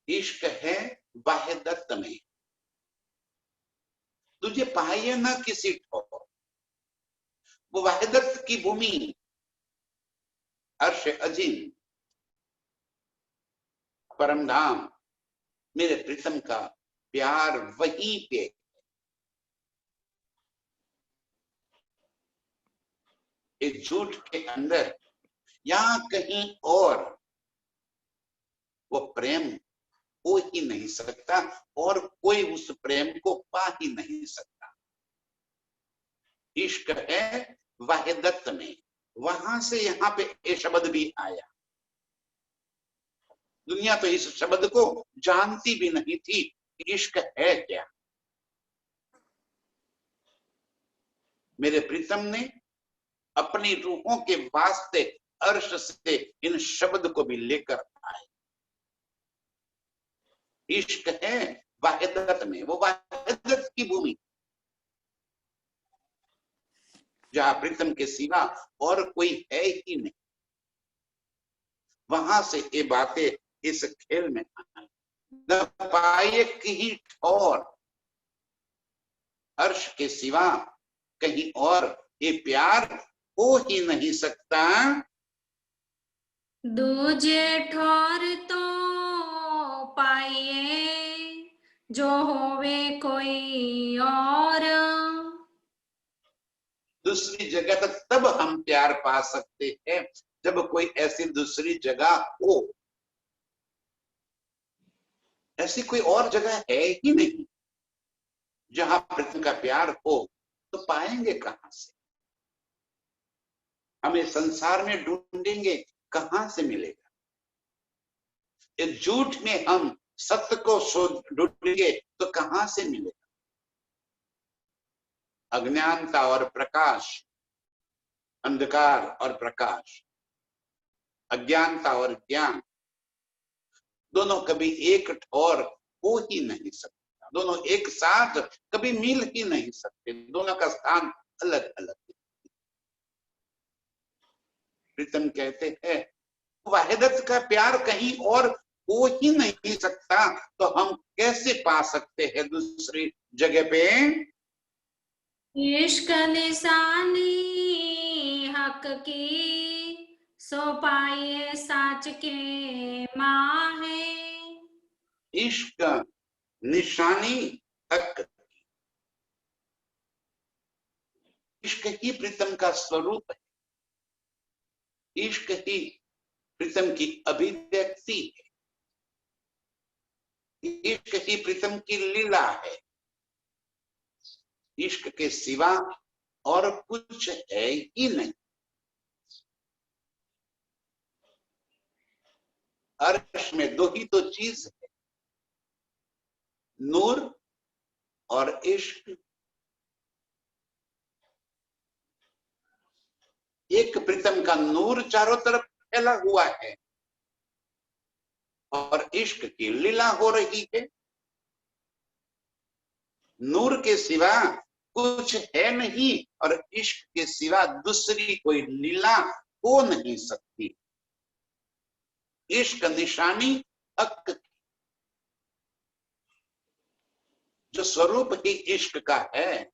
इश्क है वाहिदत में, तुझे पाए न किसी ठौर। वो वाहिदत की भूमि अर्श अजीम, परम धाम, मेरे प्रीतम का प्यार वहीं पे। इस झूठ के अंदर या कहीं और वो प्रेम हो ही नहीं सकता और कोई उस प्रेम को पा ही नहीं सकता। इश्क है वाहिदत में, वहां से यहाँ पे ये शब्द भी आया। दुनिया तो इस शब्द को जानती भी नहीं थी कि इश्क है क्या। मेरे प्रीतम ने अपनी रूहों के वास्ते अर्श से इन शब्द को भी लेकर आए। इश्क है वाहिदत में, वो वाहिदत की भूमि जहां प्रीतम के सिवा और कोई है ही नहीं। वहां से ये बातें इस खेल में आई। न पाए कहीं ठौर, अर्श के सिवा कहीं और ये प्यार हो ही नहीं सकता। दूजे ठौर तो पाइए जो होवे कोई और। दूसरी जगह तक तब हम प्यार पा सकते हैं जब कोई ऐसी दूसरी जगह हो, ऐसी कोई और जगह है ही नहीं जहां प्रीतम का प्यार हो, तो पाएंगे कहां से? हमें संसार में ढूंढेंगे, कहां से मिलेगा? इस झूठ में हम सत्य को ढूंढेंगे तो कहां से मिलेगा? अज्ञानता और प्रकाश, अंधकार और प्रकाश, अज्ञानता और ज्ञान, दोनों कभी एक ठोर हो ही नहीं सकता, दोनों एक साथ कभी मिल ही नहीं सकते, दोनों का स्थान अलग अलग है। प्रीतम कहते हैं वाहिदत का प्यार कहीं और हो ही नहीं सकता, तो हम कैसे पा सकते हैं दूसरी जगह पे? इश्क निशानी हक की, सो पाए साच के माहे। इश्क निशानी हक, इश्क ही प्रीतम का स्वरूप है, इश्क ही प्रीतम की अभिव्यक्ति है, इश्क ही प्रीतम की लीला है। इश्क के सिवा और कुछ है ही नहीं। अर्श में दो ही तो चीज है, नूर और इश्क। एक प्रीतम का नूर चारों तरफ फैला हुआ है और इश्क की लीला हो रही है। नूर के सिवा कुछ है नहीं और इश्क के सिवा दूसरी कोई लीला हो नहीं सकती। इश्क निशानी हक, जो स्वरूप ही इश्क का है,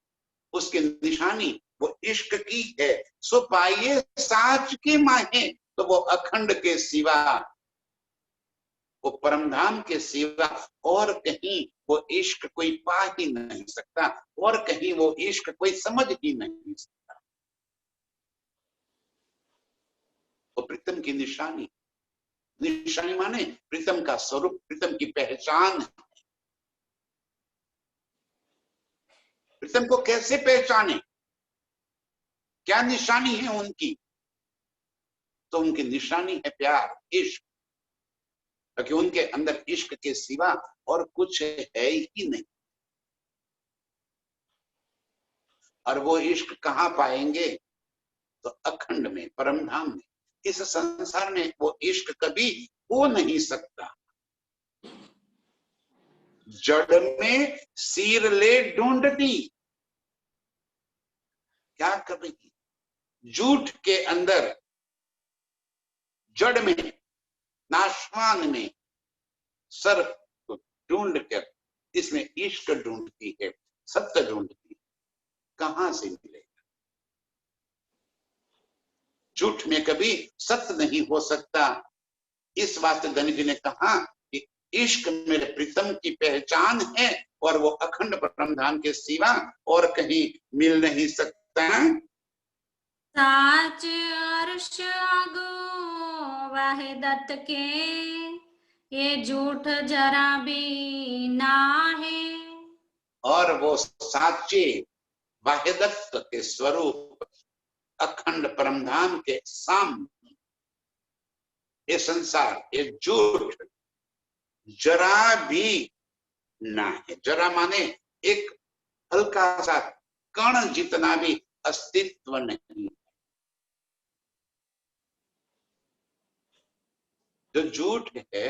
उसकी निशानी वो इश्क की है। सो पाइए साच के माहे, तो वो अखंड के सिवा, वो परमधाम के सिवा और कहीं वो इश्क कोई पा ही नहीं सकता, और कहीं वो इश्क कोई समझ ही नहीं सकता। वो प्रीतम की निशानी, निशानी माने प्रीतम का स्वरूप, प्रीतम की पहचान। प्रीतम को कैसे पहचाने, क्या निशानी है उनकी? तो उनकी निशानी है प्यार, इश्क, क्योंकि उनके अंदर इश्क के सिवा और कुछ है ही नहीं। और वो इश्क कहाँ पाएंगे? तो अखंड में, परमधाम में। इस संसार में वो इश्क कभी हो नहीं सकता। जड़ में सिर ले ढूंढती, क्या करेगी? झूठ के अंदर, जड़ में, नाशवान में सर को ढूंढ कर इसमें इश्क ढूंढती है, सत्य ढूंढती है, कहां से मिलेगा? झूठ में कभी सत्य नहीं हो सकता। इस वास्ते धनी जी ने कहा कि इश्क मेरे प्रीतम की पहचान है और वो अखंड परमधाम के सिवा और कहीं मिल नहीं सकता। साच अर्श आगो वाहिदत के, ये झूठ जरा भी ना है। और वो साचे वाहिदत्व के स्वरूप अखंड परमधाम के सामने ये संसार, ये झूठ जरा भी ना है। जरा माने एक हल्का सा कण जितना भी अस्तित्व नहीं। जो झूठ है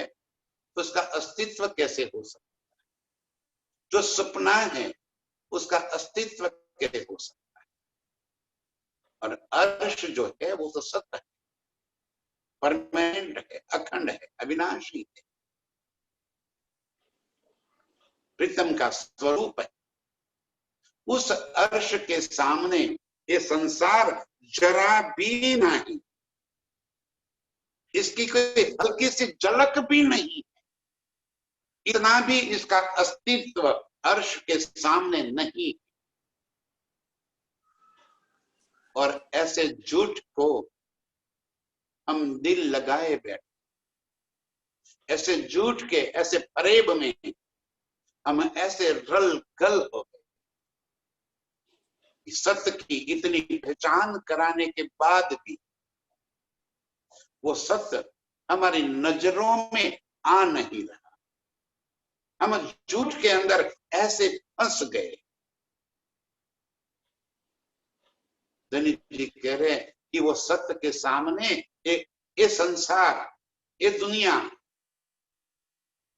उसका अस्तित्व कैसे हो सकता है? जो सपना है उसका अस्तित्व कैसे हो सकता है? और अर्श जो है वो तो सत्य है, परमानेंट है, अखंड है, अविनाशी है, प्रीतम का स्वरूप है। उस अर्श के सामने ये संसार जरा भी नहीं, इसकी कोई हल्की सी झलक भी नहीं, इतना भी इसका अस्तित्व अर्श के सामने नहीं। और ऐसे झूठ को हम दिल लगाए बैठे, ऐसे झूठ के, ऐसे फरेब में हम ऐसे रल गल हो गए। सत्य की इतनी पहचान कराने के बाद भी वो सत्य हमारी नजरों में आ नहीं रहा। हम झूठ के अंदर ऐसे फंस गए। धनी जी कह रहे हैं कि वो सत्य के सामने ये संसार, ये दुनिया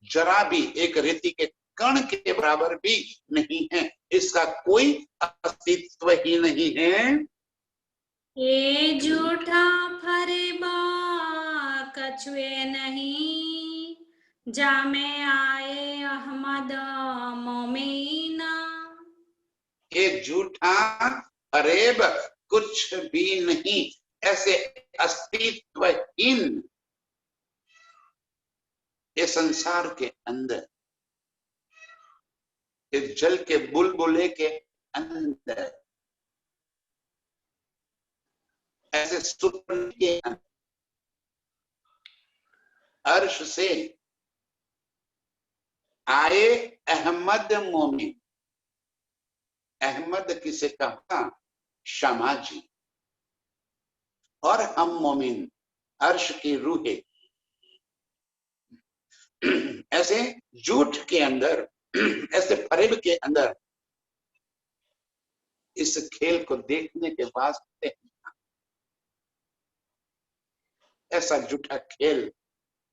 जरा भी एक रेती के कण के बराबर भी नहीं है। इसका कोई अस्तित्व ही नहीं है। ये झूठा फरेबा कछुए नहीं, जामे आए अहमद मोमीना। ये झूठा फरेब कुछ भी नहीं, ऐसे अस्तित्वहीन ये संसार के अंदर, इस जल के बुलबुले के अंदर, ऐसे सुपन के अंदर, अर्श से आए अहमद मोमिन। अहमद किसे कहा? शमा जी। और हम मोमिन, अर्श की रूहे। ऐसे झूठ के अंदर, ऐसे फरेब के अंदर इस खेल को देखने के वास्ते ऐसा झूठा खेल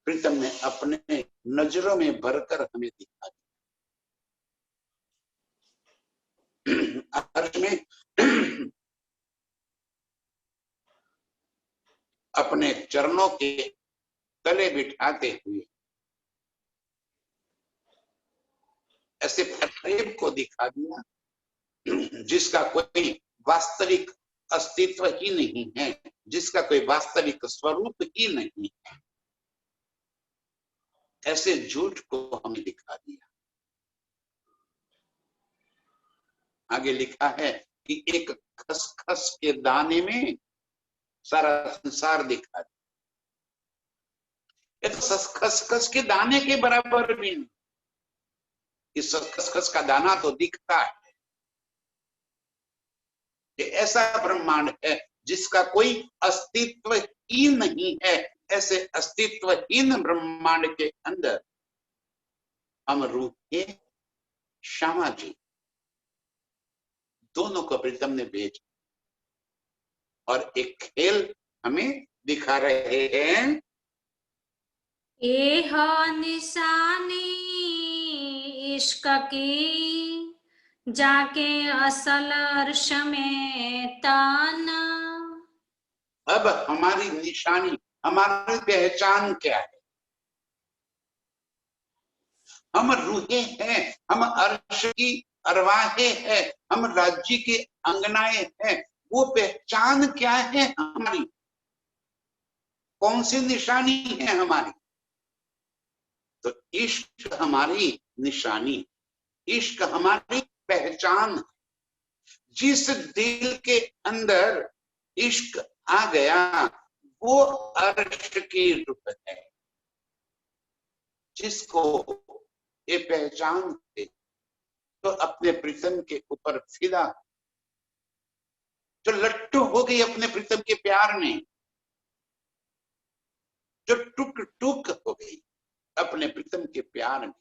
प्रीतम ने अपने नजरों में भरकर हमें दिखा दिया। अर्श में अपने चरणों के तले बिठाते हुए ऐसे फरेब को दिखा दिया जिसका कोई वास्तविक अस्तित्व ही नहीं है, जिसका कोई वास्तविक स्वरूप ही नहीं है। ऐसे झूठ को हमें दिखा दिया। आगे लिखा है कि एक खसखस के दाने में सारा संसार दिखा दिया। ये तो खसखस के दाने के बराबर भी नहीं। इस खसखस का दाना तो दिखता है। ये ऐसा ब्रह्मांड है जिसका कोई अस्तित्व ही नहीं है। ऐसे अस्तित्वहीन ब्रह्मांड के अंदर हम रूहे श्यामा जी दोनों को प्रीतम ने भेजा और एक खेल हमें दिखा रहे हैं। एह निशानी इश्क की, जाके असल अर्श में ताना। अब हमारी निशानी, हमारी पहचान क्या है? हम रूहे हैं, हम अर्श की अरवाहें हैं, हम राज्य के अंगनाएं हैं। वो पहचान क्या है हमारी? कौन सी निशानी है हमारी? तो इश्क हमारी निशानी, इश्क हमारी पहचान। जिस दिल के अंदर इश्क आ गया वो अर्श की रूह है। जिसको ये पहचान थे तो अपने प्रीतम के ऊपर फिदा, जो लट्टू हो गई अपने प्रीतम के प्यार में, जो टुक टुक हो गई अपने प्रीतम के प्यार में,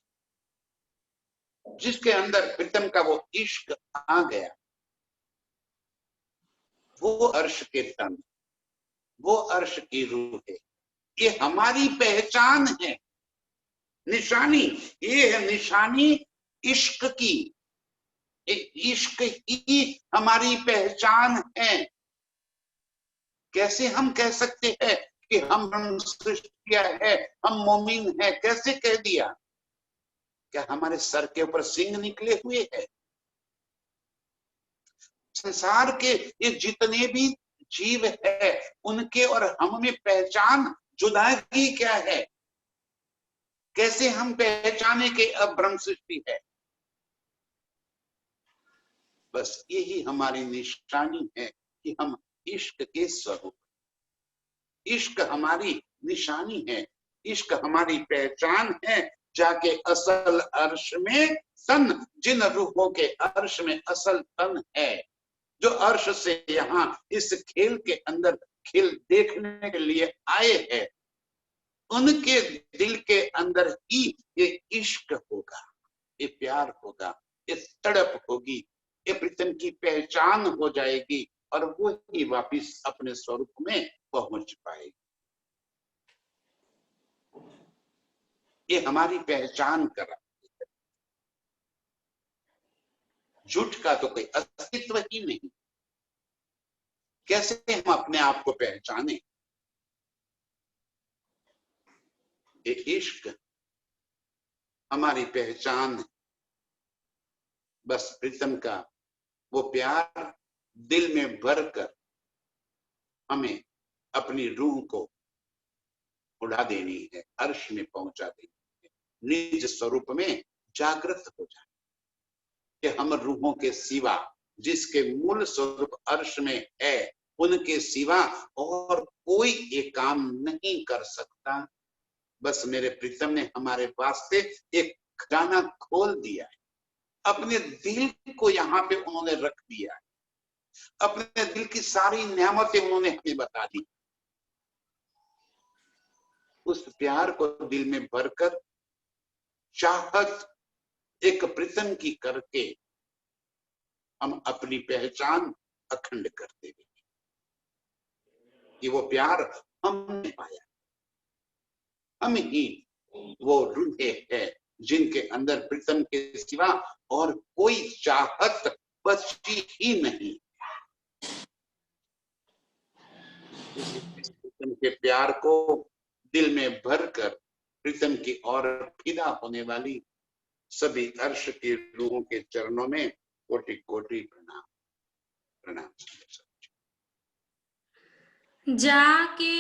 जिसके अंदर प्रीतम का वो इश्क आ गया, वो अर्श के तन, वो अर्श की रूह है। ये हमारी पहचान है, निशानी। ये है निशानी इश्क की। इश्क ही हमारी पहचान है। कैसे हम कह सकते हैं कि हम ब्रह्म सृष्टिया है, हम मोमिन है? कैसे कह दिया? क्या हमारे सर के ऊपर सिंह निकले हुए हैं? संसार के ये जितने भी जीव है उनके और हम में पहचान जुदाई क्या है? कैसे हम पहचाने के अब ब्रह्म सृष्टि है? बस यही हमारी निशानी है कि हम इश्क के स्वरूप, इश्क हमारी निशानी है, इश्क हमारी पहचान है। जाके असल अर्श में तन, जिन रूहों के अर्श में असल तन है, जो अर्श से यहाँ इस खेल के अंदर खेल देखने के लिए आए हैं, उनके दिल के अंदर ही ये इश्क होगा, ये प्यार होगा, ये तड़प होगी, ये प्रीतम की पहचान हो जाएगी और वो ही वापिस अपने स्वरूप में पहुंच पाएगी। ये हमारी पहचान कराती है। झूठ का तो कोई अस्तित्व ही नहीं। कैसे हम अपने आप को पहचाने? ये इश्क हमारी पहचान है। बस प्रीतम का वो प्यार दिल में भरकर हमें अपनी रूह को उड़ा देनी है, अर्श में पहुंचा देनी है, निज स्वरूप में जागृत हो जाए कि हम रूहों के सिवा, जिसके मूल स्वरूप अर्श में है, उनके सिवा और कोई ये काम नहीं कर सकता। बस मेरे प्रीतम ने हमारे वास्ते एक खजाना खोल दिया है, अपने दिल को यहाँ पे उन्होंने रख दिया है, अपने दिल की सारी नेमतें उन्होंने हमें बता दी। उस प्यार को दिल में भरकर चाहत एक प्रीतम की करके हम अपनी पहचान अखंड करते हैं कि वो प्यार हमने पाया। हम ही वो रूहें हैं जिनके अंदर प्रीतम के सिवा और कोई चाहत बची ही नहीं। प्रीतम के प्यार को दिल में भरकर प्रीतम की ओर फिदा होने वाली सभी अर्श की रूहों के चरणों में कोटि कोटि प्रणाम। प्रणाम। जाके